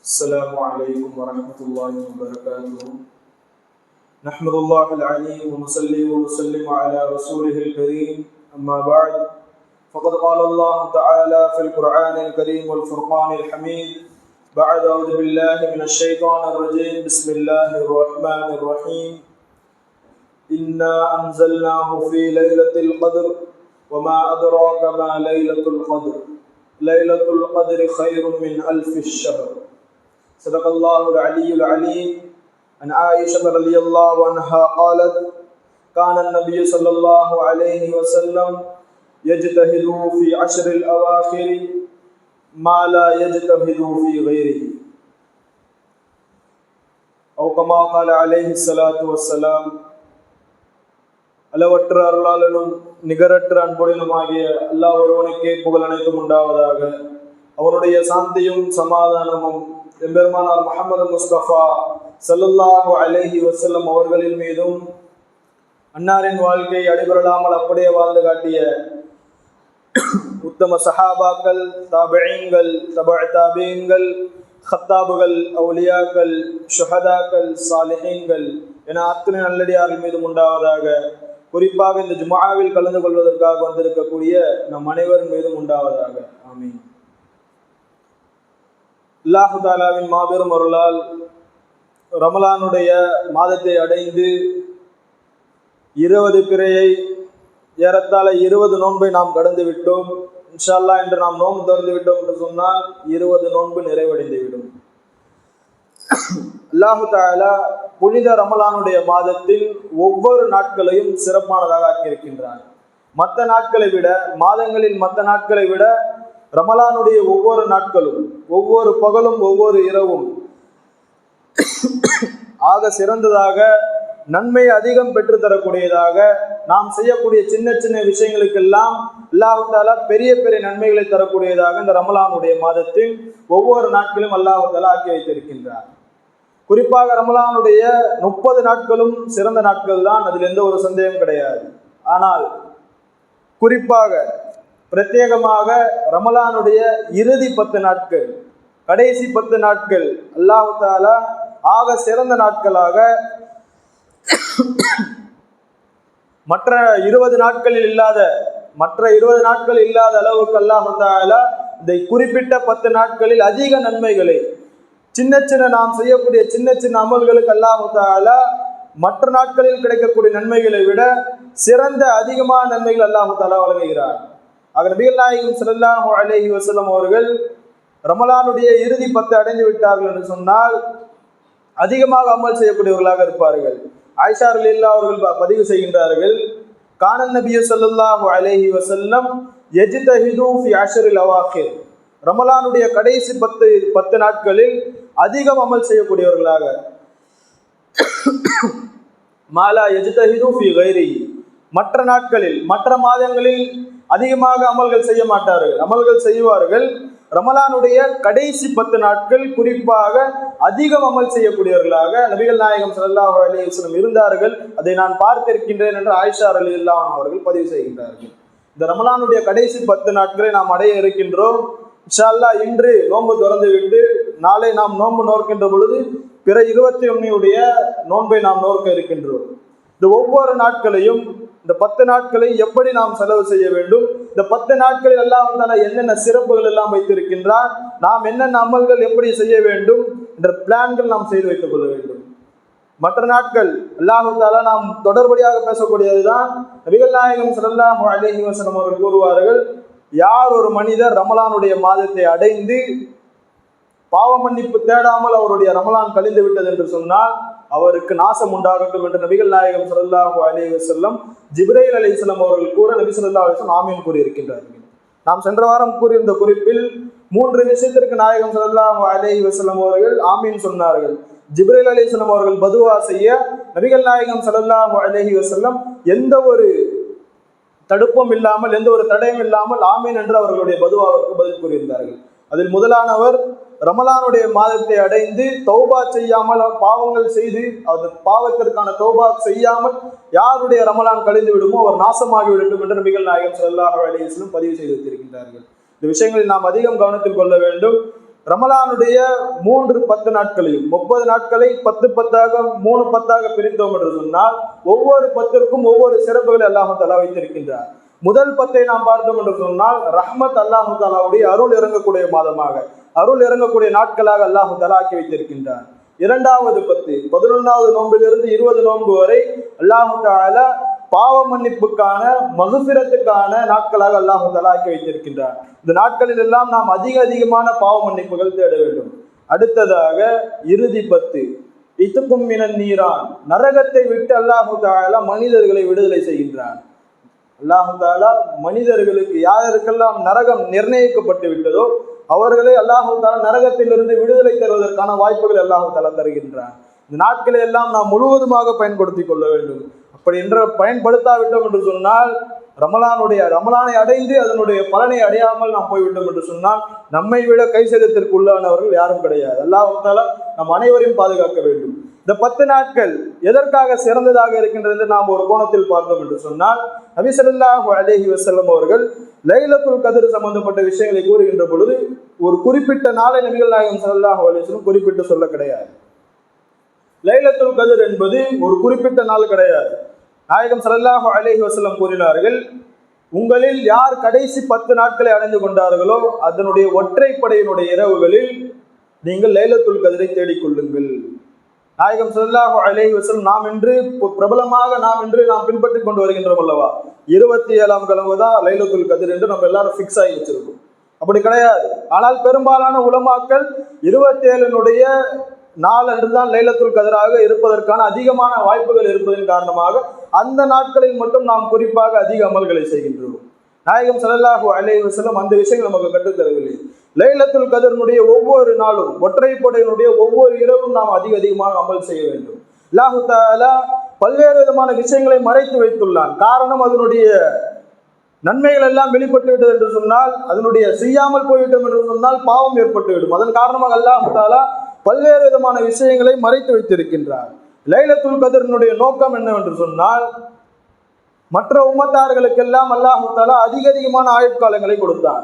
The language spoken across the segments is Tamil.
السلام عليكم ورحمة الله وبركاته. نحمد الله العليم ونصلي ونسلم على رسوله الكريم. أما بعد فقد قال الله تعالى في القرآن الكريم والفرقان الحميد بعد أعوذ بالله من الشيطان الرجيم بسم الله الرحمن الرحيم. إنا أنزلناه في ليلة القدر وما أدراك ما ليلة القدر ليلة القدر خير من ألف الشهر. صدق الله العلي العليم. عن عائشة رضي الله عنها قالت كان النبي صلى الله عليه وسلم يجتهد في عشر الأواخر ما لا يجتهد في غيره أو كما قال عليه الصلاة والسلام. அளவற்ற அருளாளனும் நிகரற்ற அன்புடனுமாகிய அல்லாஹ் ஒருவனுக்கே புகழ் அனைத்தும் உண்டாவதாக. அவனுடைய சாந்தியும் சமாதானமும் எம்பெருமானார் முஹம்மது முஸ்தபா ஸல்லல்லாஹு அலைஹி வஸல்லம் அவர்களின் மீதும் அன்னாரின் வாழ்க்கையை அடிபரலாமல் அப்படியே வாழ்ந்து காட்டிய உத்தம சஹாபாக்கள், தாபிஈன்கள், தபஅ தாபிஈன்கள், ஹத்தாபுகள், அவுலியாக்கள், ஷுஹதாக்கள், சாலிஹீன்கள் என அத்தனை நல்லடியார்கள் மீதும் உண்டாவதாக. குறிப்பாக இந்த ஜும்ஆவில் கலந்து கொள்வதற்காக வந்திருக்கக்கூடிய நம் அனைவரின் மீதும் உண்டாவதாக. ஆமீன். அல்லாஹு தஆலாவின் மாபெரும் அருளால் ரமலானுடைய மாதத்தை அடைந்து 20 பிறையை ஏறத்தாழ 20 நோன்பை நாம் கடந்து விட்டோம். இன்ஷா அல்லாஹ் என்று நாம் நோன்பு திறந்து விட்டோம் என்று சொன்னால் 20 நோன்பு நிறைவடைந்து விடும். அல்லாஹு தஆலா புனித ரமலானுடைய மாதத்தில் ஒவ்வொரு நாட்களையும் சிறப்பானதாக ஆக்கியிருக்கின்றார். மற்ற நாட்களை விட, மாதங்களில் மற்ற நாட்களை விட ரமலானுடைய ஒவ்வொரு நாட்களும், ஒவ்வொரு பகலும், ஒவ்வொரு இரவும் ஆக சிறந்ததாக, நன்மை அதிகம் பெற்று தரக்கூடியதாக, நாம் செய்யக்கூடிய சின்ன சின்ன விஷயங்களுக்கெல்லாம் அல்லாஹு தஆலா பெரிய பெரிய நன்மைகளை தரக்கூடியதாக இந்த ரமலானுடைய மாதத்தில் ஒவ்வொரு நாட்களும் அல்லாஹு தஆலா ஆக்கி வைத்திருக்கின்றார். குறிப்பாக ரமலானுடைய 30 நாட்களும் சிறந்த நாட்கள் தான், அதில் எந்த ஒரு சந்தேகம் கிடையாது. ஆனால் குறிப்பாக பிரத்யேகமாக ரமலானுடைய இறுதி 10 நாட்கள், கடைசி 10 நாட்கள் அல்லாஹ் தஆலா ஆக சிறந்த நாட்களாக மற்ற 20 நாட்களில் இல்லாத அளவுக்கு அல்லாஹ் தஆலா இந்த குறிப்பிட்ட 10 நாட்களில் அதிக நன்மைகளை, சின்ன சின்ன நாம் செய்யக்கூடிய சின்ன சின்ன அமல்களுக்கு அல்லாஹ் தஆலா மற்ற நாட்களில் கிடைக்கக்கூடிய நன்மைகளை விட சிறந்த அதிகமான நன்மைகள் அல்லாஹ் தஆலா வழங்குகிறார். ஆக நபிகள் நாயகம் ஸல்லல்லாஹு அலைஹி வஸல்லம் அவர்கள் ரமலானுடைய இறுதி 10 அடைந்து விட்டார்கள் என்று சொன்னால் அதிகமாக அமல் செய்யக்கூடியவர்களாக இருப்பார்கள். ஆயிஷா ரலியல்லாஹு அவர்கள் பதிவு செய்கின்றார்கள், கானன் நபியு ஸல்லல்லாஹு அலைஹி வஸல்லம் யஜ்தஹிது ஃபி அஷ்ரில் அவாகிர், ரமலானுடைய கடைசி 10 நாட்களில் அதிகம் அமல் செய்யக்கூடியவர்களாக, மாலா யஜ்தஹிது ஃபி கைரிஹி, மற்ற நாட்களில் மற்ற மாதங்களில் அதிகமாக அமல்கள் செய்ய மாட்டார்கள், அமல்கள் செய்வார்கள். ரமலானுடைய கடைசி 10 நாட்கள் குறிப்பாக அதிகம் அமல் செய்யக்கூடியவர்களாக நபிகள் நாயகம் ஸல்லல்லாஹு அலைஹி வஸல்லம் இருந்தார்கள். அதை நான் பார்த்திருக்கின்றேன் என்று ஆயிஷா ரலியல்லாஹு அன்ஹா அவர்கள் பதிவு செய்கின்றார்கள். இந்த ரமலானுடைய கடைசி 10 நாட்களை நாம் அடைய இருக்கின்றோம். இன்ஷா அல்லாஹ் இன்று நோன்பு திறந்து விட்டு நாளை நாம் நோன்பு நோக்கின்ற பொழுது பிற 21 நோன்பை நாம் நோக்க இருக்கின்றோம். இந்த ஒவ்வொரு நாட்களையும், இந்த 10 நாட்களை எப்படி நாம் செலவு செய்ய வேண்டும், இந்த 10 நாட்களில் அல்லாஹ் தஆலா என்னென்ன சிறப்புகள் எல்லாம் வைத்திருக்கின்றார், நாம் என்னென்ன அமல்கள் எப்படி செய்ய வேண்டும் என்ற பிளான்கள் நாம் செய்து வைத்துக் கொள்ள வேண்டும். மற்ற நாட்கள் அல்லாஹ் தஆலா நாம் தொடர்படியாக பேசக்கூடியதுதான். நபிகள் நாயகம் ஸல்லல்லாஹு அலைஹி வஸல்லம் அவர்கள் கூறுவார்கள், யார் ஒரு மனிதர் ரமலானுடைய மாதத்தை அடைந்து பாவ மன்னிப்பு தேடாமல் அவருடைய ரமலான் கழிந்து விட்டது என்று சொன்னால் அவருக்கு நாசம் உண்டாகட்டும் என்று நபிகள் நாயகம் ஸல்லல்லாஹு அலைஹி வஸல்லம் ஜிப்ரீல் அலைஹிஸ்ஸலாம் அவர்கள் கூற நபி ஸல்லல்லாஹு அலைஹி வஸல்லம் ஆமீன் கூறியிருக்கின்றார்கள். நாம் சென்ற வாரம் கூறியிருந்த குறிப்பில் 3 விஷயத்திற்கு நாயகம் ஸல்லல்லாஹு அலைஹி வஸல்லம் அவர்கள் ஆமீன் சொன்னார்கள். ஜிப்ரீல் அலைஹிஸ்ஸலாம் அவர்கள் பதுவா செய்ய நபிகள் நாயகம் ஸல்லல்லாஹு அலைஹி வஸல்லம் எந்த ஒரு தடுப்பும் இல்லாமல், எந்த ஒரு தடையும் இல்லாமல் ஆமீன் என்று அவர்களுடைய பதுவாவிற்கு பதில் கூறியிருந்தார்கள். அதில் முதலானவர், ரமலானுடைய மாதத்தை அடைந்து தௌபா செய்யாமல், பாவங்கள் செய்து அது பாவத்திற்கான தௌபா செய்யாமல் யாருடைய ரமலான் கழிந்து விடுமோ அவர் நாசமாகி விடட்டும் என்று நபிகள் நாயகம் ஸல்லல்லாஹு அலைஹி வஸல்லம் பதிவு செய்து வைத்திருக்கின்றார்கள். இந்த விஷயங்களில் நாம் அதிகம் கவனத்தில் கொள்ள வேண்டும். ரமலானுடைய 3 10 நாட்களையும் 30 நாட்களை 10 10ஆக 3 10ஆக பிரித்தோம் என்று சொன்னால் ஒவ்வொரு 10ற்கும் ஒவ்வொரு சிறப்புகளை அல்லாஹு தஆலா வைத்திருக்கின்றார். முதல் 10ஐ நாம் பார்த்தோம் என்று சொன்னால் ரஹ்மத் அல்லாஹு தஆலாவுடைய அருள் இறங்கக்கூடிய மாதமாக, அருள் இறங்கக்கூடிய நாட்களாக அல்லாஹு தஆலா ஆக்கி வைத்திருக்கின்றார். இரண்டாவது 10 11வது நோம்பிலிருந்து 20 நோன்பு வரை அல்லாஹு தஆலா பாவ மன்னிப்புக்கான மகுஃபிரத்துக்கான நாட்களாக அல்லாஹு தஆலா ஆக்கி வைத்திருக்கின்றார். இந்த நாட்களில் எல்லாம் நாம் அதிகமான பாவ மன்னிப்புகள் தேட வேண்டும். அடுத்ததாக இறுதி 10 இத்துக்கும் மினன் நீரான், நரகத்தை விட்டு அல்லாஹு தஆலா மனிதர்களை விடுதலை செய்கின்றான். அல்லாஹு தஆலா மனிதர்களுக்கு யாருக்கெல்லாம் நரகம் நிர்ணயிக்கப்பட்டு விட்டதோ அவர்களை அல்லாஹு தஆலா நரகத்திலிருந்து விடுதலை தருவதற்கான வாய்ப்புகள் அல்லாஹு தஆலா தருகின்றான். இந்த நாட்களை எல்லாம் நாம் முழுவதுமாக பயன்படுத்திக் கொள்ள வேண்டும். அப்படி என்று பயன்படுத்தாவிட்டோம் என்று சொன்னால் ரமலானை அடைந்து அதனுடைய பலனை அடையாமல் நாம் போய்விட்டோம் என்று சொன்னால் நம்மை விட கை சேதத்திற்கு உள்ளானவர்கள் யாரும் கிடையாது. அல்லாஹ் தஆலா நம் அனைவரையும் பாதுகாக்க வேண்டும். இந்த 10 நாட்கள் எதற்காக சிறந்ததாக இருக்கின்றது நாம் ஒரு கோணத்தில் பார்த்தோம் என்று சொன்னால், நபி ஸல்லல்லாஹு அலைஹி வஸல்லம் அவர்கள் லைலத்துல் கத்ர் சம்பந்தப்பட்ட விஷயங்களை கூறுகின்ற பொழுது ஒரு குறிப்பிட்ட நாளை நபிகள் நாயகம் ஸல்லல்லாஹு அலைஹி வஸல்லம் குறிப்பிட்டு சொல்ல கிடையாது. லைலத்துல் கத்ர் என்பது ஒரு குறிப்பிட்ட நாள் கிடையாது. நாயகம் ஸல்லல்லாஹு அலைஹி வஸல்லம் கூறினார்கள், உங்களில் யார் கடைசி 10 நாட்களை அடைந்து கொண்டார்களோ அதனுடைய ஒற்றைப்படையினுடைய இரவுகளில் நீங்கள் லைலத்துல் கத்ரை தேடிக்கொள்ளுங்கள். நாயகம் ஸல்லல்லாஹு அலைஹி வஸல்லம் நாம் இன்று பிரபலமாக நாம் பின்பற்றி கொண்டு வருகின்றோம் அல்லவா, 27ஆம் கிழமை தான் லைலத்துல் கத்ர் என்று நம்ம எல்லாரும் ஃபிக்ஸ் ஆகி வச்சிருக்கோம். அப்படி கிடையாது. ஆனால் பெரும்பாலான உலமாக்கள் 27னுடைய நாள் அன்றுதான் லைலத்துல் கத்ராக இருப்பதற்கான அதிகமான வாய்ப்புகள் இருப்பதன் காரணமாக அந்த நாட்களில் மட்டும் நாம் குறிப்பாக அதிக அமல்களை செய்கின்றோம். நாயகம் ஸல்லல்லாஹு அலைஹி வஸல்லம் அந்த விஷயங்கள் நமக்கு கற்றுத்தரவில்லை. லைலத்துல் கத்ரினுடைய ஒவ்வொரு நாளும் ஒற்றைப்படையினுடைய ஒவ்வொரு இரவும் நாம் அதிகமாக அமல் செய்ய வேண்டும். அல்லாஹு தஆலா பல்வேறு விதமான விஷயங்களை மறைத்து வைத்துள்ளான். காரணம் அதனுடைய நன்மைகள் எல்லாம் வெளிப்பட்டு விட்டது என்று சொன்னால், அதனுடைய செய்யாமல் போய்விட்டோம் என்று சொன்னால் பாவம் ஏற்பட்டுவிடும். அதன் காரணமாக அல்லாஹு தஆலா பல்வேறு விதமான விஷயங்களை மறைத்து வைத்திருக்கின்றார். லைலத்துல் கத்ரினுடைய நோக்கம் என்னவென்று சொன்னால், மற்ற உம்மத்தார்களுக்கெல்லாம் அல்லாஹு தஆலா அதிகமான ஆயுட்காலங்களை கொடுத்தான்.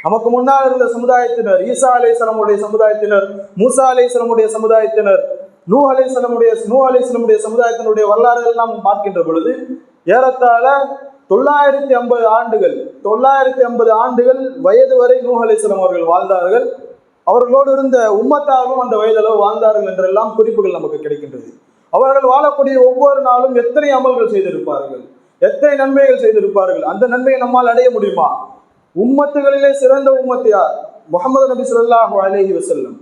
நமக்கு முன்னால் இருந்த சமுதாயத்தினர், ஈசா அலைஹிஸ்ஸலாமுடைய சமுதாயத்தினர், மூசா அலைஹிஸ்ஸலாமுடைய சமுதாயத்தினர், நூஹ் அலைஹிஸ்ஸலாமுடைய சமுதாயத்தினுடைய வரலாறுகள் நாம் பார்க்கின்ற பொழுது ஏறத்தாழ 950 ஆண்டுகள் வயது வரை நூஹ் அலைஹிஸ்ஸலாம் அவர்கள் வாழ்ந்தார்கள். அவர்களோடு இருந்த உம்மத்தாரும் அந்த வயதளவு வாழ்ந்தார்கள் என்றெல்லாம் குறிப்புகள் நமக்கு கிடைக்கின்றது. அவர்கள் வாழக்கூடிய ஒவ்வொரு நாளும் எத்தனை அமல்கள் செய்திருப்பார்கள், எத்தனை நன்மைகள் செய்திருப்பார்கள். அந்த நன்மையை நம்மால் அடைய முடியுமா? உம்மத்துகளிலே சிறந்த உம்மத் யார்? முஹம்மது நபி ஸல்லல்லாஹு அலைஹி வஸல்லம்.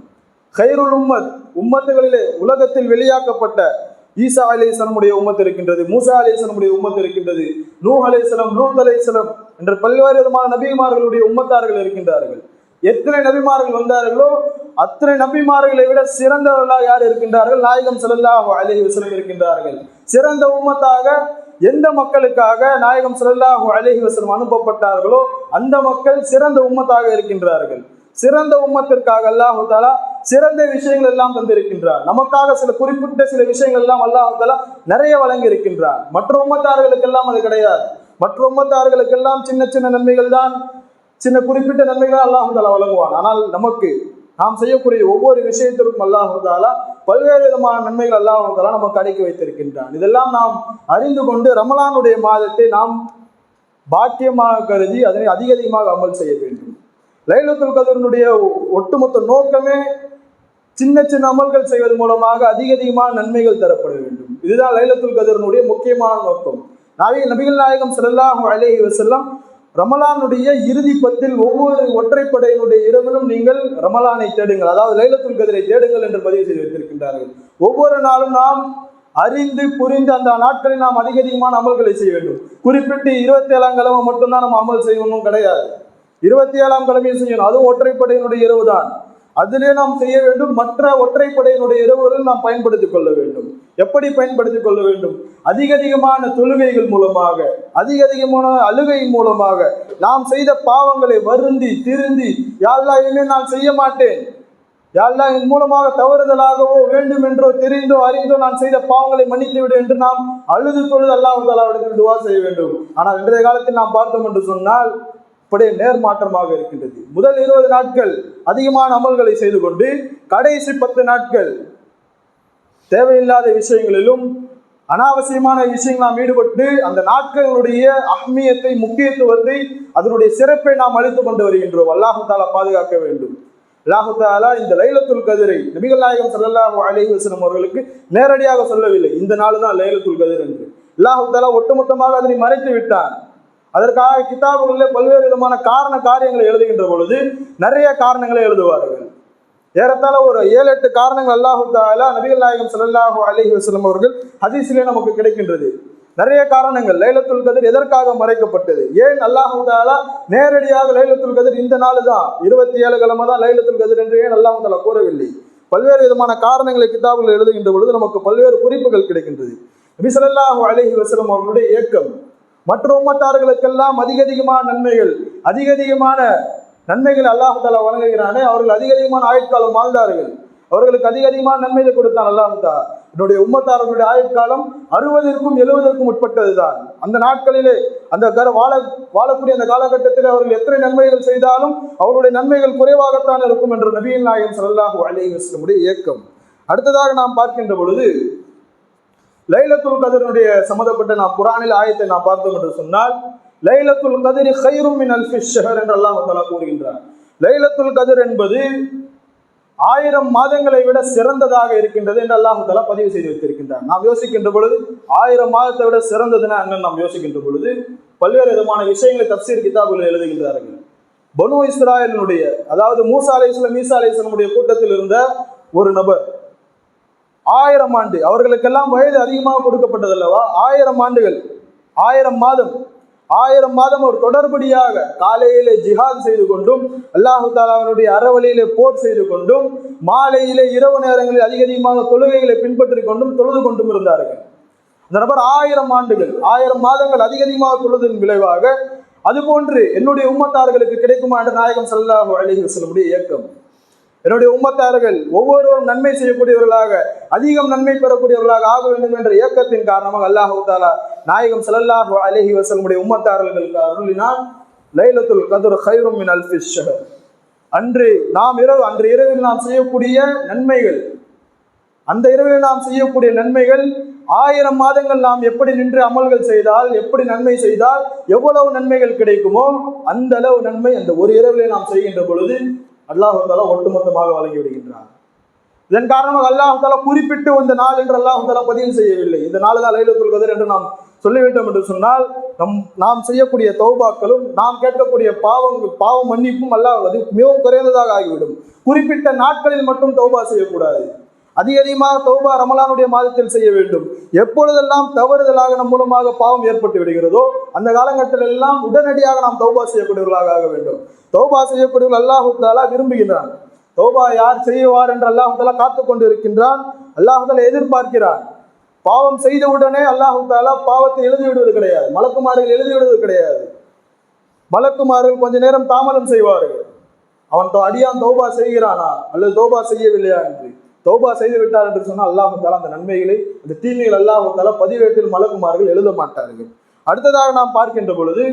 கைருல் உம்மத்துகளிலே உலகத்தில் வெளியாக்கப்பட்ட ஈசா அலைஹிஸ்ஸலாமுடைய உம்மத் இருக்கின்றது, மூசா அலைஹிஸ்ஸலாமுடைய உம்மத் இருக்கின்றது, நூஹ் அலைஹிஸ்ஸலாம், லூத் அலைஹிஸ்ஸலாம் என்ற பல்வேறு விதமான நபிமார்களுடைய உம்மத்தார்கள் இருக்கின்றார்கள். எத்தனை நபிமார்கள் வந்தார்களோ அத்தனை நபிமார்களை விட சிறந்தவர்களாக யார் இருக்கின்றார்கள்? நாயகம் ஸல்லல்லாஹு அலைஹி வஸல்லம் இருக்கின்றார்கள். சிறந்த உம்மத்தாக எந்த மக்களுக்காக நாயகம் ஸல்லல்லாஹு அலைஹி வஸல்லம் அனுப்பப்பட்டார்களோ அந்த மக்கள் சிறந்த உம்மத்தாக இருக்கின்றார்கள். சிறந்த உம்மத்திற்காக அல்லாஹு தஆலா சிறந்த விஷயங்கள் எல்லாம் தந்திருக்கின்றார். நமக்காக சில குறிப்பிட்ட சில விஷயங்கள் எல்லாம் அல்லாஹு தஆலா நிறைய வழங்கி இருக்கின்றார். மற்ற உம்மத்தார்களுக்கெல்லாம் அது கிடையாது. மற்ற உம்மத்தார்களுக்கெல்லாம் சின்ன சின்ன நன்மைகள் தான், சின்ன குறிப்பிட்ட நன்மைகள் அல்லாஹு தஆலா வழங்குவான். ஆனால் நமக்கு நாம் செய்யக்கூடிய ஒவ்வொரு விஷயத்திற்கும் அல்லாஹு தஆலா பல்வேறு விதமான நன்மைகள் அல்லாஹு தஆலா நமக்கு அடக்கி வைத்திருக்கின்றான். இதெல்லாம் நாம் அறிந்து கொண்டு ரமலானுடைய மாதத்தை நாம் பாக்கியமாக கருதி அதனை அதிகமாக அமல் செய்ய வேண்டும். லைலத்துல் கத்ரினுடைய ஒட்டுமொத்த நோக்கமே சின்ன சின்ன அமல்கள் செய்வதன் மூலமாக அதிகமான நன்மைகள் தரப்பட வேண்டும். இதுதான் லைலத்துல் கத்ரினுடைய முக்கியமான நோக்கம். நபிகள் நாயகம் ஸல்லல்லாஹு அலைஹி வஸல்லம் ரமலானுடைய இறுதி 10 ஒவ்வொரு ஒற்றைப்படையினுடைய இரவிலும் நீங்கள் ரமலானை தேடுங்கள், அதாவது லைலத்துல் கத்ரை தேடுங்கள் என்று பதிவு செய்து வைத்திருக்கின்றார்கள். ஒவ்வொரு நாளும் நாம் அறிந்து புரிந்து அந்த நாட்களில் நாம் அதிகமான அமல்களை செய்ய வேண்டும். குறிப்பிட்டு 27ஆம் கிழமை மட்டும்தான் நம்ம அமல் செய்யணும் கிடையாது. 27ஆம் கிழமையை செய்யணும், அதுவும் ஒற்றைப்படையினுடைய இரவு தான். அதிலே நாம் செய்ய வேண்டும். மற்ற ஒற்றைப்படையினுடைய இரவுகளில் நாம் பயன்படுத்திக் கொள்ள வேண்டும். எப்படி பயன்படுத்திக் கொள்ள வேண்டும்? அதிகமான தொழுகைகள் மூலமாக, அதிகமான அழுகையின் மூலமாக நாம் செய்த பாவங்களை வருந்தி திருந்தி, யா அல்லாஹ் இனிமேல் நான் செய்ய மாட்டேன், யா அல்லாஹ் என் மூலமாக தவறுதலாகவோ வேண்டும் என்றோ தெரிந்தோ அறிந்தோ நான் செய்த பாவங்களை மன்னித்து விடு என்று நாம் அழுது தொழுது அல்லாஹ் தஆலாவிடத்தில் துஆ செய்ய வேண்டும். ஆனால் இன்றைய காலத்தில் நாம் பார்த்தோம் என்று சொன்னால் அப்படியே நேர்மாற்றமாக இருக்கின்றது. முதல் 20 நாட்கள் அதிகமான அமல்களை செய்து கொண்டு கடைசி 10 நாட்கள் தேவையில்லாத விஷயங்களிலும் அனாவசியமான விஷயங்கள் நாம் ஈடுபட்டு அந்த நாட்களுடைய அஹ்மியத்தை, முக்கியத்துவத்தை, அதனுடைய சிறப்பை நாம் அளித்துக் கொண்டு வருகின்றோம். அல்லாஹு தாலா பாதுகாக்க வேண்டும். அல்லாஹு தாலா இந்த லைலத்துல் கதிரை நபிகள் நாயகம் ஸல்லல்லாஹு அலைஹி வஸல்லம் அவர்களுக்கு நேரடியாக சொல்லவில்லை, இந்த நாள் தான் லைலத்துல் கதிர் என்று. அல்லாஹு தாலா ஒட்டுமொத்தமாக அதனை மறைத்து விட்டான். அதற்காக கிதாபுகளில் பல்வேறு விதமான காரியங்களை எழுதுகின்ற பொழுது நிறைய காரணங்களை எழுதுவார்கள். ஏறத்தாழ ஒரு 7-8 காரணங்கள் அல்லாஹு தாலா நபிகள் நாயகம் ஸல்லல்லாஹு அலைஹி வஸல்லம் அவர்கள் ஹதீஸிலே நமக்கு கிடைக்கின்றது. நிறைய காரணங்கள். லைலத்துல் கதிர் எதற்காக மறைக்கப்பட்டது, ஏன் அல்லாஹு தாலா நேரடியாக லைலத்துல் கதிர் இந்த நாள் தான் 27 கிழமை தான் லைலத்துல் கதிர் என்று ஏன் அல்லாஹு தாலா கூறவில்லை? பல்வேறு விதமான காரணங்களை கிதாபுகள் எழுதுகின்ற பொழுது நமக்கு பல்வேறு குறிப்புகள் கிடைக்கின்றது. நபி ஸல்லல்லாஹு அலைஹி வஸல்லம் அவர்களுடைய இயக்கம் மற்ற உம்மத்தார்களுக்கெல்லாம் அதிகமான நன்மைகள் அல்லாஹு தாலா வழங்குகிறானே, அவர்கள் அதிகமான ஆயுட்காலம் வாழ்ந்தார்கள். அவர்களுக்கு அதிகமான நன்மைகளை கொடுத்தான் அல்லாஹு தாலா. என்னுடைய உம்மத்தார்களுடைய ஆயுட்காலம் 60க்கும் 70க்கும் உட்பட்டதுதான். அந்த நாட்களிலே வாழக்கூடிய அந்த காலகட்டத்தில் அவர்கள் எத்தனை நன்மைகள் செய்தாலும் அவருடைய நன்மைகள் குறைவாகத்தான் இருக்கும் என்ற நபிகள் நாயகம் ஸல்லல்லாஹு அலைஹி வஸல்லம் இயக்கம். அடுத்ததாக நாம் பார்க்கின்ற பொழுது லைலத்துல் கதிரினுடைய சம்பந்தப்பட்ட நாம் குர்ஆனில் ஆயத்தை நாம் பார்த்தோம் என்று சொன்னால், லைலத்துல் கதிரி கைரும் மின் அல்ஃபி ஷஹர் என்று அல்லாஹ் தஆலா கூறுகின்றார். லைலத்துல் கதிர் என்பது 1000 மாதங்களை விட சிறந்ததாக இருக்கின்றது என்று அல்லாஹ் தஆலா பதிவு செய்து வைத்திருக்கின்றார். நாம் யோசிக்கின்ற பொழுது 1000 மாதத்தை விட சிறந்ததுன்னா என்னன்னு நாம் யோசிக்கின்ற பொழுது பல்வேறு விதமான விஷயங்களை தப்சீர் கிதாபுகளில் எழுதுகின்றார்கள். பனு இஸ்ராயலினுடைய, அதாவது மூசா அலைஹிஸ்ஸலாம் ஈசா அலைஹிஸ்ஸலாமுடைய கூட்டத்தில் இருந்த ஒரு நபர் 1000 ஆண்டு, அவர்களுக்கெல்லாம் வயது அதிகமாக கொடுக்கப்பட்டது அல்லவா, 1000 ஆண்டுகள், 1000 மாதம் ஒரு தொடர்படியாக காலையிலே ஜிஹாத் செய்து கொண்டும் அல்லாஹு தாலாவினுடைய அறவழியிலே போர் செய்து கொண்டும் மாலையிலே இரவு நேரங்களில் அதிகமாக தொழுகைகளை பின்பற்றி கொண்டும் தொழுது கொண்டும் இருந்தார்கள். அந்த நபர் 1000 ஆண்டுகள் 1000 மாதங்கள் அதிகமாக தொழுதின் விளைவாக அதுபோன்று என்னுடைய உம்மத்தார்களுக்கு கிடைக்குமா என்ற நாயகம் ஸல்லல்லாஹு அலைஹி வஸல்லம் இயக்கம். என்னுடைய உம்மத்தார்கள் ஒவ்வொருவரும் நன்மை செய்யக்கூடியவர்களாக, அதிகம் நன்மை பெறக்கூடியவர்களாக ஆக வேண்டும் என்ற இயக்கத்தின் காரணமாக அல்லாஹு தாலா நாயகம் ஸல்லல்லாஹு அலைஹி வஸல்லம் உம்மத்தார்களுக்கு அருளினான் லைலத்துல் கத்ர் கைரும் மின் அல்ஃபி ஷஹர். அன்று இரவில் நாம் செய்யக்கூடிய நன்மைகள், அந்த இரவில் நாம் செய்யக்கூடிய நன்மைகள் 1000 மாதங்கள் நாம் எப்படி நின்று அமல்கள் செய்தால், எப்படி நன்மை செய்தால் எவ்வளவு நன்மைகள் கிடைக்குமோ அந்த அளவு நன்மை அந்த ஒரு இரவிலே நாம் செய்கின்ற பொழுது அல்லாஹு தாலா ஒட்டுமொத்தமாக வழங்கி விடுகின்றார். இதன் காரணமாக அல்லாஹு தாலா குறிப்பிட்டு இந்த நாள் என்று அல்லாஹு தாலா பதிவு செய்யவில்லை. இந்த நாள் தான் லைலத்துல் கத்ர் என்று நாம் சொல்லிவிட்டோம் என்று சொன்னால் நாம் செய்யக்கூடிய தௌபாக்களும் நாம் கேட்கக்கூடிய பாவ மன்னிப்பும் அல்லாஹ் அது மிகவும் குறைந்ததாக ஆகிவிடும். குறிப்பிட்ட நாட்களில் மட்டும் தௌபா செய்யக்கூடாது. அதிகமாக தௌபா ரமலானுடைய மாதத்தில் செய்ய வேண்டும். எப்பொழுதெல்லாம் தவறுதலாக நம் மூலமாக பாவம் ஏற்பட்டு விடுகிறதோ அந்த காலகட்டத்தில் எல்லாம் உடனடியாக நாம் தௌபா செய்யக்கூடியவர்களாக ஆக வேண்டும். தௌபா செய்யக்கூடியவர்கள் அல்லாஹு தாலா விரும்புகின்றான். தௌபா யார் செய்வார் என்று அல்லாஹு தாலா காத்து கொண்டு இருக்கின்றான். அல்லாஹு தாலா எதிர்பார்க்கிறான். பாவம் செய்த உடனே அல்லாஹு தாலா பாவத்தை எழுதி விடுவது கிடையாது, மலக்குமார்கள் எழுதி விடுவது கிடையாது. மலக்குமார்கள் கொஞ்ச நேரம் தாமதம் செய்வார்கள். அவன் அடியான் தௌபா செய்கிறானா அல்லது தௌபா செய்யவில்லையா என்று. தௌபா செய்து விட்டார் என்று சொன்னால் அல்லாஹு தாலா அந்த நன்மைகளை, அந்த தீமைகள் அல்லாஹு தாலா பதிவேட்டில் மலக்குமார்கள் எழுத மாட்டார்கள். அடுத்ததாக நாம் பார்க்கின்ற பொழுது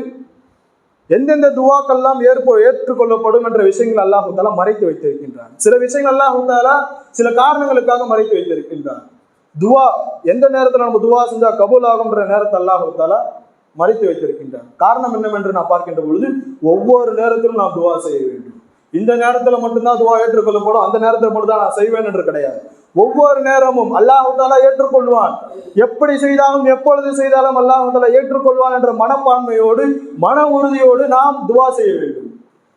எந்தெந்த துவாக்கெல்லாம் ஏற்றுக்கொள்ளப்படும் என்ற விஷயங்கள் அல்லாஹு தாலா மறைத்து வைத்திருக்கின்றார். சில விஷயங்கள் அல்லாஹு தாலா சில காரணங்களுக்காக மறைத்து வைத்திருக்கின்றார். துவா எந்த நேரத்தில் நம்ம துவா செஞ்சா கபூல் ஆகும்ன்ற நேரத்தை அல்லாஹு தாலா மறைத்து வைத்திருக்கின்றார். காரணம் என்னவென்று நான் பார்க்கின்ற பொழுது ஒவ்வொரு நேரத்திலும் நாம் துவா செய்ய வேண்டும். இந்த நேரத்தில் மட்டும்தான் துவா ஏற்றுக்கொள்ளப்படும், அந்த நேரத்தில் மட்டும் தான் நான் செய்வேன் என்று கிடையாது. ஒவ்வொரு நேரமும் அல்லாஹு தாலா ஏற்றுக்கொள்வான். எப்படி செய்தாலும் எப்பொழுது செய்தாலும் அல்லாஹு தாலா ஏற்றுக்கொள்வான் என்ற மனப்பான்மையோடு மன உறுதியோடு நாம் துவா செய்ய வேண்டும்.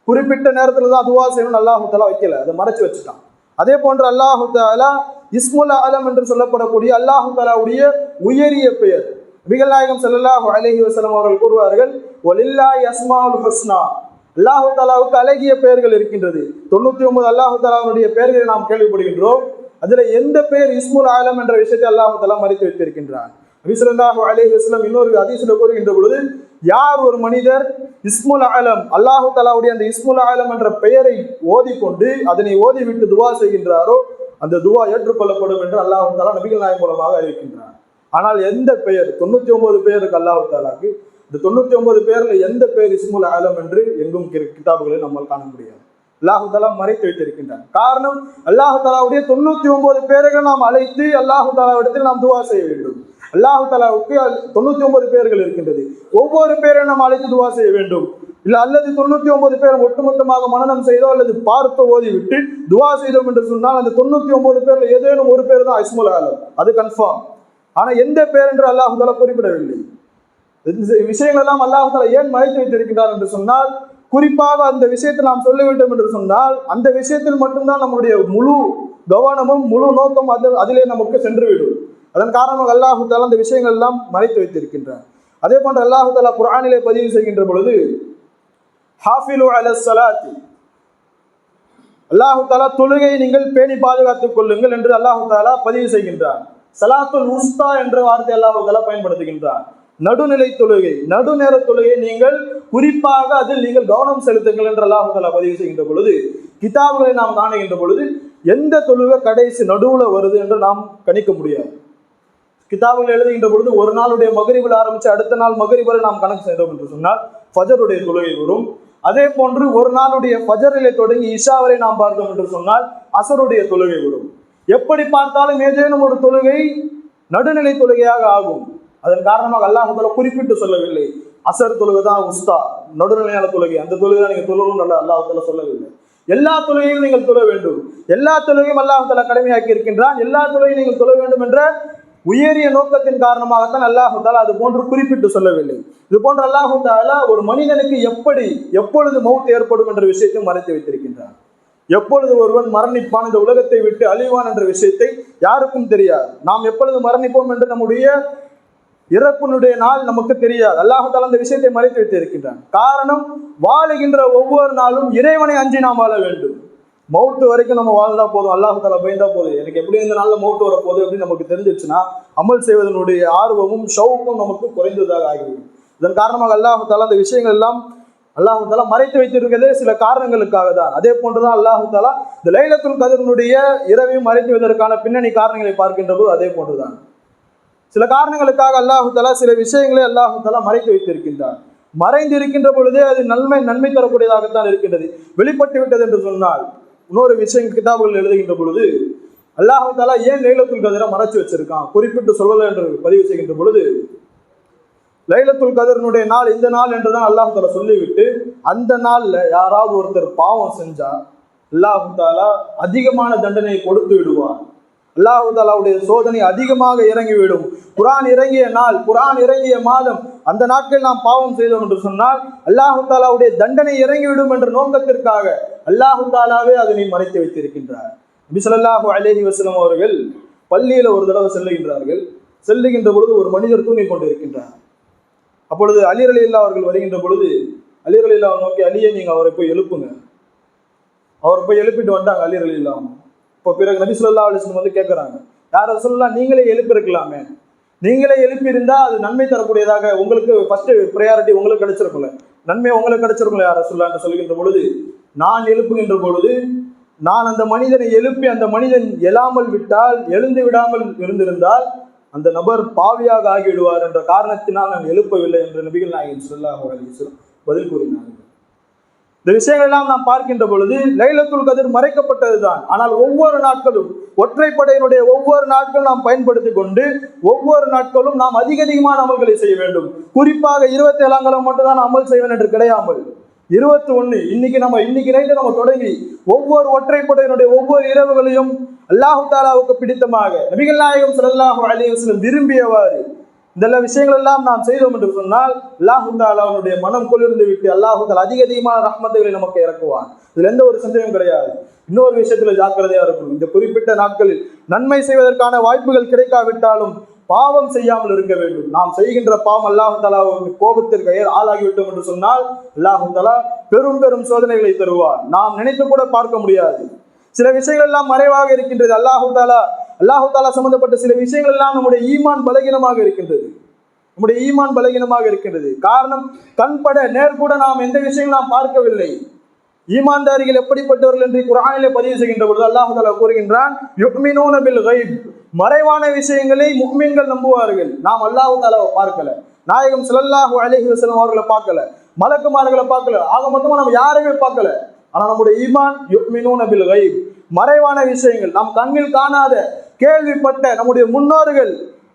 குறிப்பிட்ட நேரத்தில் தான் துவா செய்யணும்னு அல்லாஹு தாலா வைக்கல, அதை மறைச்சு வச்சுட்டான். அதே போன்று அல்லாஹு தாலா இஸ்முல் ஆலம் என்று சொல்லப்படக்கூடிய அல்லாஹு தாலாவுடைய உயரிய பெயர், நபிகள் நாயகம் ஸல்லல்லாஹு அலைஹி வஸல்லம் அவர்கள் கூறுவார்கள், வலில்லாஹி அஸ்மாஉல் ஹுஸ்னா, அல்லாஹு தாலாவுக்கு அழகிய பெயர்கள் இருக்கின்றது. 99 அல்லாஹு தாலாவுடைய பெயர்களை நாம் கேள்விப்படுகின்றோம். அதுல எந்த பெயர் இஸ்முல் ஆலம் என்ற விஷயத்தை அல்லாஹு தாலா மறைத்து வைத்திருக்கின்றான். நபி ஸல்லல்லாஹு அலைஹி வஸல்லம் இன்னொரு ஹதீஸில் கூறுகின்ற பொழுது, யார் ஒரு மனிதர் இஸ்முல் ஆலம் அல்லாஹு தாலாவுடைய அந்த இஸ்முல் ஆலம் என்ற பெயரை ஓதிக்கொண்டு அதனை ஓதிவிட்டு துவா செய்கின்றாரோ அந்த துவா ஏற்றுக்கொள்ளப்படும் என்று அல்லாஹு தாலா நபிகள் நாயகம் மூலமாக அறிவிக்கின்றார். ஆனால் எந்த பெயர் 99 பெயருக்கு அல்லாஹு தாலாக்கு இந்த 99 பேர்ல எந்த பேர் இஸ்முல் ஆலம் என்று எங்கும் கிதாபுகளில் நம்மால் காண முடியாது. அல்லாஹு தாலா மறைத்து வைத்திருக்கின்றான். காரணம், அல்லாஹு தாலாவுடைய 99 பேர்கள் நாம் அழைத்து அல்லாஹு தாலாவிடத்தில் நாம் துவா செய்ய வேண்டும். அல்லாஹு தாலாவுக்கு 99 பேர்கள் இருக்கின்றது. ஒவ்வொரு பேரையும் நாம் அழைத்து துவா செய்ய வேண்டும். இல்ல அல்லது 99 பேர் ஒட்டுமொத்தமாக மனனம் செய்தோ அல்லது பார்த்து ஓதி விட்டு துவா செய்தோம் என்று சொன்னால் அந்த 99 பேர்ல ஏதேனும் ஒரு பேர் தான் இஸ்முல் ஆலம், அது கன்ஃபார்ம். ஆனா எந்த பேர் என்று அல்லாஹு தாலா குறிப்பிடவில்லை. விஷயங்கள் எல்லாம் அல்லாஹு தாலா ஏன் மறைத்து வைத்திருக்கிறார் என்று சொன்னால், குறிப்பாக அந்த விஷயத்தை நாம் சொல்ல வேண்டும் என்று சொன்னால் அந்த விஷயத்தில் மட்டும்தான் நம்முடைய முழு கவனமும் முழு நோக்கம் அதிலே நமக்கு சென்றுவிடும். அதன் காரணமாக அல்லாஹு தாலா அந்த விஷயங்கள் எல்லாம் மறைத்து வைத்திருக்கின்றார். அதே போன்று அல்லாஹு தாலா குர்ஆனிலே பதிவு செய்கின்ற பொழுது ஹாஃபிலு அலஸ் ஸலாத்தி, அல்லாஹு தாலா தொழுகையை நீங்கள் பேணி பாதுகாத்துக் கொள்ளுங்கள் என்று அல்லாஹு தாலா பதிவு செய்கின்றார். ஸலாத்துல் உஸ்தா என்ற வார்த்தை அல்லாஹு தாலா பயன்படுத்துகின்றார். நடுநிலை தொழுகை, நடுநேர தொழுகை நீங்கள் குறிப்பாக அதில் நீங்கள் கவனம் செலுத்துங்கள் என்று அல்லாஹு தாலா பதிவு செய்கின்ற பொழுது, கிதாபுகளை நாம் காணுகின்ற பொழுது எந்த தொழுகை கடைசி நடுவுல வருது என்று நாம் கணிக்க முடியாது. கிதாபுகள் எழுதுகின்ற பொழுது ஒரு நாளுடைய மகரிபில் ஆரம்பித்து அடுத்த நாள் மகரிப் வரை நாம் கணக்கு செய்தோம் என்று சொன்னால் ஃபஜருடைய தொழுகை வரும். அதே போன்று ஒரு நாளுடைய ஃபஜரிலே தொடங்கி இஷா வரை நாம் பார்த்தோம் என்று சொன்னால் அசருடைய தொழுகை வரும். எப்படி பார்த்தாலும் ஏதேனும் ஒரு தொழுகை நடுநிலை தொழுகையாக ஆகும். அதன் காரணமாக அல்லாஹ் தாலா குறிப்பிட்டு சொல்லவில்லை அசர் தொழுகை தான் உஸ்தா, நடுநிலையான தொழுகை, அந்த தொழுகை தான் நீங்கள் தொழணும் அல்லாஹ் தாலா சொல்லவில்லை. எல்லா தொழுகையும் நீங்கள் தொழ வேண்டும். எல்லா தொழுகையும் அல்லாஹ் தாலா கடமையாக்கி இருக்கின்றான். எல்லா தொழுகையும் நீங்கள் தொழ வேண்டும் என்ற உயரிய நோக்கத்தின் காரணமாகத்தான் அல்லாஹு தாலா அது போன்று குறிப்பிட்டு சொல்லவில்லை. இது போன்ற அல்லாஹு தாலா ஒரு மனிதனுக்கு எப்பொழுது மௌத் ஏற்படும் என்ற விஷயத்தை மறைத்து வைத்திருக்கின்றார். எப்பொழுது ஒருவன் மரணிப்பான், இந்த உலகத்தை விட்டு அழிவான் என்ற விஷயத்தை யாருக்கும் தெரியாது. நாம் எப்பொழுது மரணிப்போம் என்று நம்முடைய இறப்பினுடைய நாள் நமக்கு தெரியாது. அல்லாஹு தாலா அந்த விஷயத்தை மறைத்து வைத்திருக்கின்றான். காரணம், வாழுகின்ற ஒவ்வொரு நாளும் இறைவனை அஞ்சி நாம் வாழ வேண்டும். மௌத்து வரைக்கும் நம்ம வாழ்ந்தா போதும், அல்லாஹு தாலா பயந்தா போதும். எனக்கு எப்படி இந்த நாளில் மௌத்து வர போகுது அப்படின்னு நமக்கு தெரிஞ்சிச்சுன்னா அமல் செய்வதனுடைய ஆர்வமும் ஷவுக்கும் நமக்கு குறைந்ததாக ஆகிவிடும். இதன் காரணமாக அல்லாஹு தாலா அந்த விஷயங்கள் எல்லாம் அல்லாஹு தாலா மறைத்து வைத்திருக்கிறதே சில காரணங்களுக்காக தான். அதே போன்றுதான் அல்லாஹு தாலா இந்த லைலத்துல் கத்ருடைய இரவையும் மறைத்து வைப்பதற்கான பின்னணி காரணங்களை பார்க்கின்ற போது அதே போன்றுதான் சில காரணங்களுக்காக அல்லாஹு தாலா சில விஷயங்களை அல்லாஹு தாலா மறைத்து வைத்திருக்கின்றார். மறைந்து இருக்கின்ற பொழுதே அது நன்மை தரக்கூடியதாகத்தான் இருக்கின்றது. வெளிப்பட்டு விட்டது என்று சொன்னால் இன்னொரு விஷயம் கிதாபுகள் எழுதுகின்ற பொழுது அல்லாஹு தாலா ஏன் லைலத்துல் கத்ரை மறைச்சு வச்சிருக்கான் குறிப்பிட்டு சொல்லலை என்று பதிவு செய்கின்ற பொழுது, லைலத்துல் கத்ருடைய நாள் இந்த நாள் என்றுதான் அல்லாஹு தாலா சொல்லிவிட்டு அந்த நாள்ல யாராவது ஒருத்தர் பாவம் செஞ்சா அல்லாஹு தாலா அதிகமான தண்டனையை கொடுத்து விடுவார். அல்லாஹு தாலாவுடைய சோதனை அதிகமாக இறங்கிவிடும். குர்ஆன் இறங்கிய நாள், குர்ஆன் இறங்கிய மாதம், அந்த நாட்கள் நாம் பாவம் செய்தோம் என்று சொன்னால் அல்லாஹு தாலாவுடைய தண்டனை இறங்கிவிடும் என்ற நோக்கத்திற்காக அல்லாஹு தாலாவே அதனை மறைத்து வைத்திருக்கின்றார். நபி ஸல்லல்லாஹு அலைஹி வஸல்லம் அவர்கள் பள்ளியில ஒரு தடவை செல்லுகின்றார்கள். செல்லுகின்ற பொழுது ஒரு மனிதர் தூங்கிக் கொண்டிருக்கின்றார். அப்பொழுது அலி ரலியல்லாஹு அவர்கள் வருகின்ற பொழுது அலி ரலியல்லாஹு நோக்கி, அலியை நீங்க அவரை போய் எழுப்புங்க. அவரை போய் எழுப்பிட்டு வந்தாங்க அலி ரலியல்லாஹு. இப்போ பிறகு நபி ஸல்லல்லாஹு அலைஹி வஸல்லம் வந்து கேட்குறாங்க, யார் ரசூலுல்லாஹ் நீங்களே எழுப்பியிருக்கலாமே, நீங்களே எழுப்பியிருந்தா அது நன்மை தரக்கூடியதாக உங்களுக்கு ஃபர்ஸ்ட் ப்ரையாரிட்டி உங்களுக்கு கிடைச்சிருக்கும்ல, நன்மை உங்களுக்கு கிடைச்சிருக்கும்ல யார் ரசூலுல்லாஹ் என்று சொல்கின்ற பொழுது, நான் எழுப்புகின்ற பொழுது நான் அந்த மனிதனை எழுப்பி அந்த மனிதன் எழாமல் விட்டால், எழுந்து விடாமல் இருந்திருந்தால் அந்த நபர் பாவியாக ஆகிவிடுவார் என்ற காரணத்தினால் நான் எழுப்பவில்லை என்று நபிகள் நாயகம் ஸல்லல்லாஹு அலைஹி வஸல்லம் பதில் கூறினார்கள். இந்த விஷயங்கள் எல்லாம் நாம் பார்க்கின்ற பொழுது லைலத்துல் கத்ர் மறைக்கப்பட்டதுதான். ஆனால் ஒவ்வொரு நாட்களும் ஒற்றைப்படையினுடைய ஒவ்வொரு நாட்களும் நாம் பயன்படுத்தி கொண்டு ஒவ்வொரு நாட்களும் நாம் அதிகமான அமல்களை செய்ய வேண்டும். குறிப்பாக 27 மட்டும்தான் அமல் செய்வேன் என்று கிடையாமல் 21 இன்னைக்கு நைட்டு நம்ம தொடங்கி ஒவ்வொரு ஒற்றைப்படையினுடைய ஒவ்வொரு இரவுகளையும் அல்லாஹு தாலாவுக்கு பிடித்தமாக நபிகள் நாயகம் ஸல்லல்லாஹு அலைஹி வஸல்லம் விரும்பியவாறு இந்த விஷயங்கள் எல்லாம் நாம் செய்தோம் என்று சொன்னால் அல்லாஹு தாலாவுடைய மனம் குளிர்ந்து விட்டு அல்லாஹு தாலா அதிகமான ரஹ்மத்துகளை நமக்கு இறக்குவான். இதுல எந்த ஒரு சந்தேகம் கிடையாது. இன்னொரு விஷயத்துல ஜாக்கிரதையா இருக்கணும். இந்த குறிப்பிட்ட நாட்களில் நன்மை செய்வதற்கான வாய்ப்புகள் கிடைக்காவிட்டாலும் பாவம் செய்யாமல் இருக்க வேண்டும். நாம் செய்கின்ற பாவம் அல்லாஹு தாலாவுக்கு கோபத்திற்கு ஆளாகிவிட்டோம் என்று சொன்னால் அல்லாஹு தாலா பெரும் பெரும் சோதனைகளை தருவார். நாம் நினைத்து கூட பார்க்க முடியாது. சில விஷயங்கள் எல்லாம் மறைவாக இருக்கின்றது. அல்லாஹு தாலா சம்பந்தப்பட்ட சில விஷயங்கள் எல்லாம் நம்முடைய ஈமான் பலகீனமாக இருக்கின்றது. காரணம், கண்பட நேர்கூட நாம் எந்த விஷயங்களும் நாம் பார்க்கவில்லை. ஈமான்தாரிகள் எப்படிப்பட்டவர்கள் என்று குர்ஆனிலே பதிவு செய்கின்ற பொழுது அல்லாஹு தாலா கூறுகின்றான், யுக்மினூன பில் கைப், மறைவான விஷயங்களை முஃமின்கள் நம்புவார்கள். நாம் அல்லாஹு தாலாவை பார்க்கல, நாயகம் ஸல்லல்லாஹு அலைஹி வஸல்லம் அவர்களை பார்க்கல, மலக்குமார்களை பார்க்கல, ஆக மொத்தமா நம்ம யாரையுமே பார்க்கல. ஆனா நம்முடைய ஈமான் யுக்மினூன பில் கைப், மறைவான விஷயங்கள், நாம் கண்ணில் காணாத கேள்விப்பட்ட நம்முடைய முன்னோர்கள்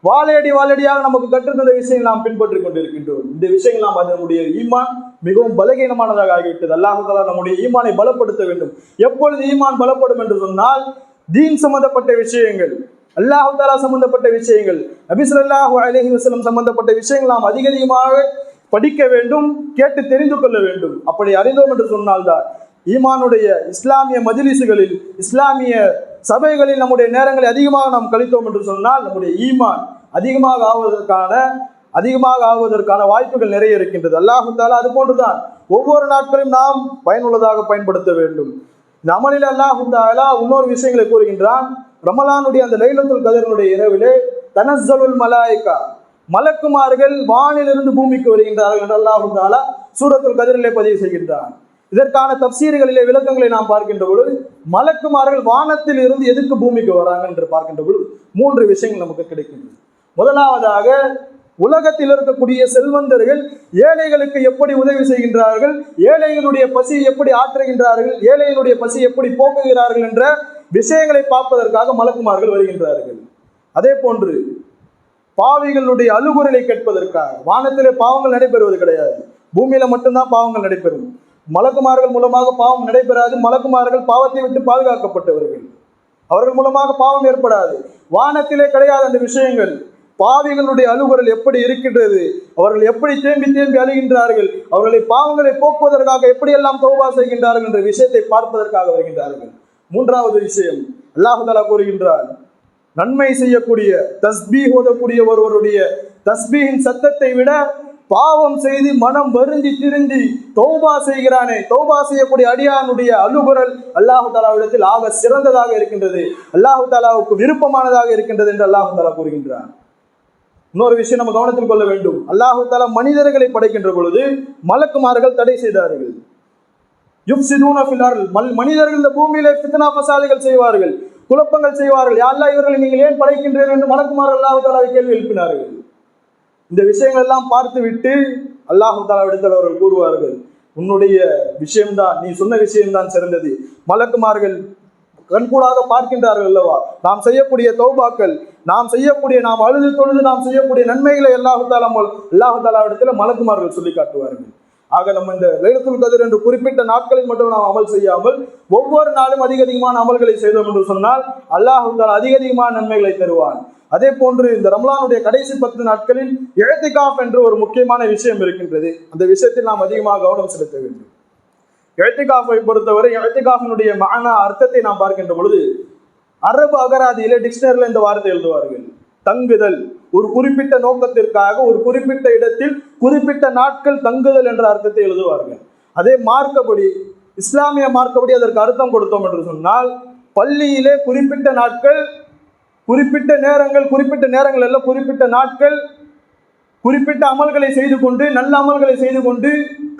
வாழையடியாக நமக்கு கற்றுத்தந்த விஷயங்கள் நாம் பின்பற்றி கொண்டிருக்கின்றோம். இந்த விஷயங்கள் நாம் நம்முடைய ஈமான் மிகவும் பலகீனமானதாக ஆகிவிட்டது. அல்லாஹ் தஆலா நம்முடைய ஈமானை பலப்படுத்த வேண்டும். எப்பொழுது ஈமான் பலப்படும் என்று சொன்னால், தீன் சம்பந்தப்பட்ட விஷயங்கள், அல்லாஹ் தஆலா சம்பந்தப்பட்ட விஷயங்கள், நபி ஸல்லல்லாஹு அலைஹி வஸல்லம் சம்பந்தப்பட்ட விஷயங்கள் நாம் அதிகமாக படிக்க வேண்டும், கேட்டு தெரிந்து கொள்ள வேண்டும். அப்படி அறிந்தோம் என்று சொன்னால்தான் ஈமானுடைய இஸ்லாமிய மஜ்லிஸ்களில், இஸ்லாமிய சபைகளில் நம்முடைய நேரங்களை அதிகமாக நாம் கழித்தோம் என்று சொன்னால் நம்முடைய ஈமான் அதிகமாக ஆவதற்கான வாய்ப்புகள் நிறைய இருக்கின்றது. அல்லாஹ் தஆலா அது போன்றுதான் ஒவ்வொரு நாட்களையும் நாம் பயனுள்ளதாக பயன்படுத்த வேண்டும். இந்த அமலில் அல்லாஹ் தஆலா இன்னொரு விஷயங்களை கூறுகின்றான். ரமலானுடைய அந்த லைலத்துல் கத்ருடைய இரவிலே தனஸ்ஸலுல் மலாயிகா, மலக்குமார்கள் வானிலிருந்து பூமிக்கு வருகின்றார்கள் என்று அல்லாஹ் தஆலா சூரத்துல் கத்ரிலே பதிவு செய்கின்றான். இதற்கான தப்சீர்களிலே விளக்கங்களை நாம் பார்க்கின்ற பொழுது, மலக்குமார்கள் வானத்தில் இருந்து எதுக்கு பூமிக்கு வராங்க என்று பார்க்கின்ற பொழுது 3 விஷயங்கள் நமக்கு கிடைக்கின்றது. முதலாவதாக, உலகத்தில் இருக்கக்கூடிய செல்வந்தர்கள் ஏழைகளுக்கு எப்படி உதவி செய்கின்றார்கள், ஏழைகளுடைய பசி எப்படி ஆற்றுகின்றார்கள், ஏழைகளுடைய பசி எப்படி போக்குகிறார்கள் என்ற விஷயங்களை பார்ப்பதற்காக மலக்குமார்கள் வருகின்றார்கள். அதே போன்று பாவிகளுடைய அழுகுரலை கேட்பதற்காக, வானத்திலே பாவங்கள் நடைபெறுவது கிடையாது, பூமியில மட்டும்தான் பாவங்கள் நடைபெறும். மலக்குமார்கள் மூலமாக பாவம் நடைபெறாது. மலக்குமார்கள் பாவத்தை விட்டு பாதுகாக்கப்பட்டவர்கள், அவர்கள் மூலமாக பாவம் ஏற்படாது. வானத்திலே கிடையாது அந்த விஷயங்கள். பாவிகளுடைய அழுகுரல் எப்படி இருக்கின்றது, அவர்கள் எப்படி தேம்பி அழுகின்றார்கள், அவர்களை பாவங்களை போக்குவதற்காக எப்படியெல்லாம் தௌபா செய்கின்றார்கள் என்ற விஷயத்தை பார்ப்பதற்காக வருகின்றார்கள். 3வது விஷயம், அல்லாஹ் தஆலா கூறுகின்றார், நன்மை செய்யக்கூடிய தஸ்பீஹ் ஓதக்கூடிய ஒருவருடைய தஸ்பீஹின் சத்தத்தை விட பாவம் செய்து மனம் வருந்தி திருந்தி தௌபா செய்கிறானே, தௌபா செய்யக்கூடிய அடியானுடைய அழுகுரல் அல்லாஹ் தஆலாவிடத்தில் ஆக சிறந்ததாக இருக்கின்றது, அல்லாஹ் தஆலாவுக்கு விருப்பமானதாக இருக்கின்றது என்று அல்லாஹ் தஆலா கூறுகின்றான். இன்னொரு விஷயம் நம்ம கவனத்தில் கொள்ள வேண்டும். அல்லாஹ் தஆலா மனிதர்களை படைக்கின்ற பொழுது மலக்குமார்கள் தடை செய்தார்கள். யுஃப்ஸிதூன ஃபில் அர்ல், மனிதர்கள் இந்த பூமியிலே ஃபித்னா ஃபசாதுகள் செய்வார்கள், குழப்பங்கள் செய்வார்கள். யா அல்லாஹ், இவர்களை நீங்கள் ஏன் படைக்கின்றீர்கள் என்று மலக்குமார்கள் அல்லாஹ் தஆலாவை கேள்வி எழுப்பினார்கள். இந்த விஷயங்கள் எல்லாம் பார்த்து விட்டு அல்லாஹ் தஆலாவிடத்தில் அவர்கள் கூறுவார்கள், உன்னுடைய விஷயம்தான், நீ சொன்ன விஷயம்தான் சிறந்தது. மலக்குமார்கள் கண்கூடாக பார்க்கின்றார்கள் அல்லவா, நாம் செய்யக்கூடிய தௌபாக்கள், நாம் அழுது தொழுது நாம் செய்யக்கூடிய நன்மைகளை அல்லாஹ் தஆலாவிடத்தில் மலக்குமார்கள் சொல்லி காட்டுவார்கள். ஆக நம்ம இந்த லைலத்துல் கத்ர் என்று குறிப்பிட்ட நாட்களில் மட்டும் நாம் அமல் செய்யாமல் ஒவ்வொரு நாளும் அதிகமான அமல்களை செய்தோம் என்று சொன்னால் அல்லாஹ் தஆலா அதிகமான நன்மைகளை தருவான். அதே போன்று இந்த ரமலானுடைய கடைசி 10 நாட்களில் இஅ்திகாஃப் என்ற ஒரு முக்கியமான விஷயம் இருக்கின்றது. அந்த விஷயத்தில் நாம் அதிகமாக கவனம் செலுத்த வேண்டும். இஅ்திகாஃபை பொறுத்தவரை இஅ்திகாஃபினுடைய மஅனா, அர்த்தத்தை நாம் பார்க்கின்ற பொழுது, அரபு அகராதியிலே டிக்ஷனரியில் இந்த வார்த்தை எழுதுவார்கள், தங்குதல், ஒரு குறிப்பிட்ட நோக்கத்திற்காக ஒரு குறிப்பிட்ட இடத்தில் குறிப்பிட்ட நாட்கள் தங்குதல் என்ற அர்த்தத்தை எழுதுவார்கள். அதே மார்க்கப்படி, இஸ்லாமிய மார்க்கப்படி அதற்கு அர்த்தம் கொடுத்தோம் என்று சொன்னால், பள்ளியிலே குறிப்பிட்ட நாட்கள், குறிப்பிட்ட நேரங்கள் அல்ல, குறிப்பிட்ட நாட்கள் குறிப்பிட்ட அமல்களை செய்து கொண்டு, நல்ல அமல்களை செய்து கொண்டு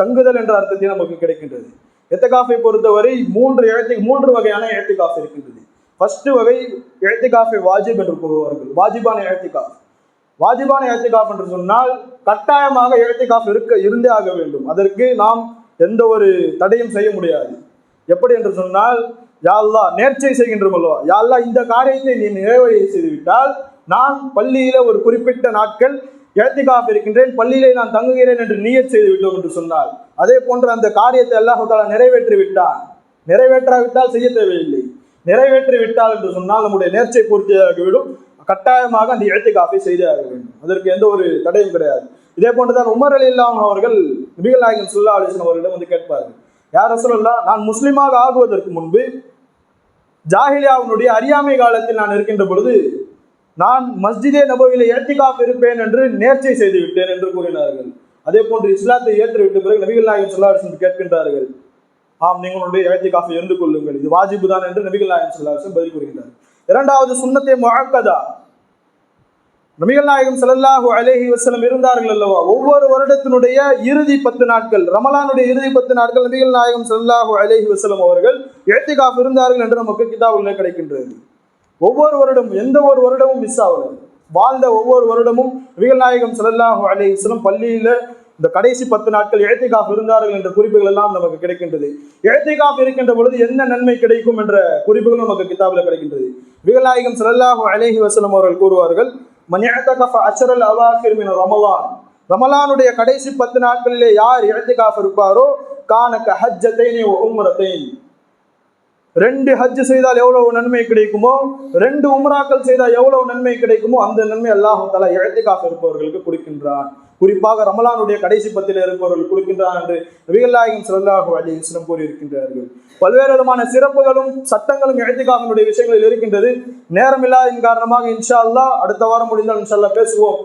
தங்குதல் என்ற அர்த்தத்தை நமக்கு கிடைக்கின்றது. இஅ்திகாஃபை பொறுத்தவரை 3 வகையான இஅ்திகாஃப் இருக்கின்றது. ஃபர்ஸ்ட் வகை இஅ்திகாஃபை வாஜிப் என்று கூறுவார்கள். வாஜிபான இஅ்திகாஃப் என்று சொன்னால் கட்டாயமாக இஅ்திகாஃப் இருந்தே ஆக வேண்டும். அதற்கு நாம் எந்த ஒரு தடையும் செய்ய முடியாது. எப்படி என்று சொன்னால், யா அல்லாஹ், நேர்ச்சை செய்கின்றோம் அல்லவா, யா அல்லாஹ், இந்த காரியத்தை நீ நிறைவேறி செய்துவிட்டால் நான் பள்ளியில ஒரு குறிப்பிட்ட நாட்கள் இஅ்திகாஃப் இருக்கின்றேன், பள்ளியிலே நான் தங்குகிறேன் என்று நியத் செய்து விட்டோம் என்று சொன்னால், அதே போன்ற அந்த காரியத்தை அல்லாஹ் தஆலா நிறைவேற்றாவிட்டால் செய்ய தேவையில்லை. நிறைவேற்றி விட்டால் என்று சொன்னால் நம்முடைய நேர்ச்சை பூர்த்தியாகிவிடும். கட்டாயமாக அந்த இஅ்திகாஃபை செய்தே ஆக வேண்டும். அதற்கு எந்த ஒரு தடையும் கிடையாது. இதே போன்றுதான் உமர் ரலியல்லாஹு அன்ஹு அவர்கள் நபிகள் நாயகம் ஸல்லல்லாஹு அலைஹி வஸல்லம் அவர்களிடம் வந்து கேட்பார்கள், யா ரசூலல்லாஹ், நான் முஸ்லிமாக ஆகுவதற்கு முன்பு ஜாஹிலியாவினுடைய அறியாமை காலத்தில் நான் இருக்கின்ற பொழுது நான் மஸ்ஜிதே நபவியிலே இஅ்திகாஃப் இருப்பேன் என்று நேர்ச்சை செய்து விட்டேன் என்று கூறினார்கள். அதே போன்று இஸ்லாத்தை ஏற்றுவிட்ட பிறகு நபிகள் நாயகம் ஸல்லல்லாஹு அலைஹி வஸல்லம் கேட்கின்றார்கள், ஆம், நீங்களுடைய இஅ்திகாஃபை இருந்து கொள்ளுங்கள், இது வாஜிபு தான் என்று நபிகள் நாயகம் ஸல்லல்லாஹு அலைஹி வஸல்லம் பதில் கூறுகிறார். இரண்டாவது சுன்னத்தே முஅக்கதா, நபிகள் நாயகம் ஸல்லல்லாஹு அலைஹி வஸல்லம் இருந்தார்கள் அல்லவா, ஒவ்வொரு வருடத்தினுடைய இறுதி 10 நாட்கள், ரமலானுடைய இறுதி 10 நாட்கள் நபிகள் நாயகம் ஸல்லல்லாஹு அலைஹி வஸல்லம் அவர்கள் இஅ்திகாஃப் இருந்தார்கள் என்று நமக்கு கிதாபுகளில் கிடைக்கின்றது. ஒவ்வொரு வருடமும், எந்த ஒரு வருடமும் மிஸ் ஆகல. வாழ்ந்த ஒவ்வொரு வருடமும் நபிகள் நாயகம் ஸல்லல்லாஹு அலைஹி வஸல்லம் பள்ளியில இந்த கடைசி 10 நாட்கள் இஅ்திகாஃப் இருந்தார்கள் என்ற குறிப்புகள் எல்லாம் நமக்கு கிடைக்கின்றது. இஅ்திகாஃப் இருக்கின்ற பொழுது என்ன நன்மை கிடைக்கும் என்ற குறிப்புகள் நமக்கு கிதாபில் கிடைக்கின்றது. நபிகள் நாயகம் ஸல்லல்லாஹு அலைஹி வஸல்லம் அவர்கள் கூறுவார்கள், மன் இஅ்தகஃப அஷ்ரல் அவாகிர் மின் ரமலான், ரமலானுடைய கடைசி 10 நாட்களிலே யார் இஅ்திகாஃப் இருப்பாரோ கான கஹஜ்ஜதைனி வ உம்ரதைன், 2 ஹஜ் செய்தால் எவ்வளவு நன்மை கிடைக்குமோ, 2 உம்ராக்கள் செய்தால் எவ்வளவு நன்மை கிடைக்குமோ அந்த நன்மை அல்லாஹ் தஆலா இஅ்திகாஃப் இருப்பவர்களுக்கு கொடுக்கின்றான். குறிப்பாக ரமலானுடைய கடைசி 10 இருப்பவர்கள் கொடுக்கின்றான் என்று நபிகள் நாயகம் ஸல்லல்லாஹு அலைஹி வஸல்லம் கூறியிருக்கின்றார்கள். பல்வேறு விதமான சிறப்புகளும் சட்டங்களும் இஅ்திகாஃபினுடைய விஷயங்களில் இருக்கின்றது. நேரமில்லாததின் காரணமாக இன்ஷா அல்லாஹ் அடுத்த வாரம் முடிந்தால் இன்ஷா அல்லாஹ் பேசுவோம்.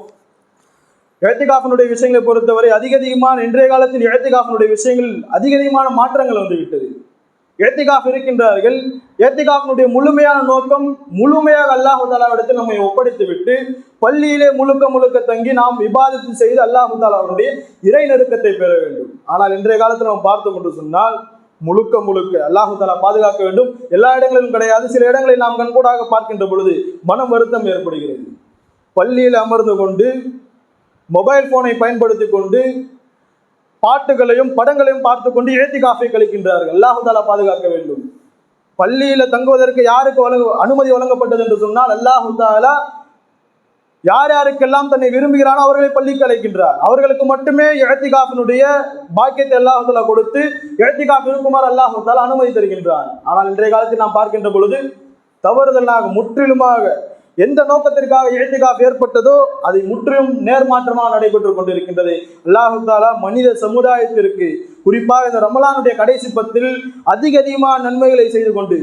இஅ்திகாஃபினுடைய விஷயங்களை பொறுத்தவரை அதிகமான இன்றைய காலத்தில் இஅ்திகாஃபினுடைய விஷயங்கள் அதிகமான மாற்றங்கள் வந்துவிட்டது. இஅ்திகாஃப் இருக்கின்றார்கள். இஅ்திகாஃபினுடைய முழுமையான நோக்கம் முழுமையாக அல்லாஹ் தஆலாவிடத்தில் நம்மை ஒப்படைத்து விட்டு பள்ளியிலே முழுக்க தங்கி நாம் இபாதத்து செய்து அல்லாஹ் தஆலாவுடைய இறை நெருக்கத்தை பெற வேண்டும். ஆனால் இன்றைய காலத்தில் நாம் பார்த்தோம் என்று சொன்னால் முழுக்க அல்லாஹ் தஆலா பாதுகாக்க வேண்டும். எல்லா இடங்களிலும் கிடையாது, சில இடங்களில் நாம் கண்கூடாக பார்க்கின்ற பொழுது மனம் வருத்தம் ஏற்படுகிறது. பள்ளியில் அமர்ந்து கொண்டு மொபைல் போனை பயன்படுத்தி கொண்டு பாட்டுகளையும் படங்களையும் பார்த்து கொண்டு இஅ்திகாஃபை கழிக்கின்றார்கள். அல்லாஹ் தஆலா பாதுகாக்க வேண்டும். பள்ளியில தங்குவதற்கு யாருக்கு அனுமதி வழங்கப்பட்டது என்று சொன்னால் அல்லாஹ் தஆலா யார் யாருக்கெல்லாம் தன்னை விரும்புகிறானோ அவர்களை பள்ளிக்கு அழைக்கின்றார். அவர்களுக்கு மட்டுமே இஅ்திகாஃபினுடைய பாக்கியத்தை அல்லாஹ் தஆலா கொடுத்து இஅ்திகாஃப் இருக்குமாறு அல்லாஹ் தஆலா அனுமதி தருகின்றார். ஆனால் இன்றைய காலத்தில் நாம் பார்க்கின்ற பொழுது தவறுதலாக முற்றிலுமாக எந்த நோக்கத்திற்காக இஅ்திகாஃப் ஏற்பட்டதோ அதை முற்றிலும் நேர்மாற்றமாக நடைபெற்று கொண்டிருக்கின்றது. அல்லாஹ் தஆலா மனித சமுதாயத்திற்கு குறிப்பாக இந்த ரமலானுடைய கடைசி 10 அதிகமான நன்மைகளை செய்து கொண்டு,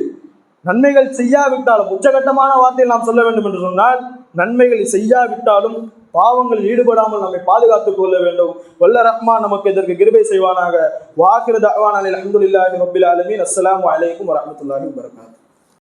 நன்மைகள் செய்யாவிட்டாலும் உச்சகட்டமான வார்த்தையில் நாம் சொல்ல வேண்டும் என்று சொன்னால் நன்மைகள் செய்யாவிட்டாலும் பாவங்களில் ஈடுபடாமல் நம்மை பாதுகாத்துக் கொள்ள வேண்டும். வல்ல ரஹ்மான் நமக்கு இதற்கு கிருபை செய்வானாக. வாகிரு தஅவானா அல்ஹம்துலில்லாஹி ரப்பில் ஆலமீன். அஸ்ஸலாமு அலைக்கும் வரஹ்மத்துல்லாஹி வபரகாத்துஹு.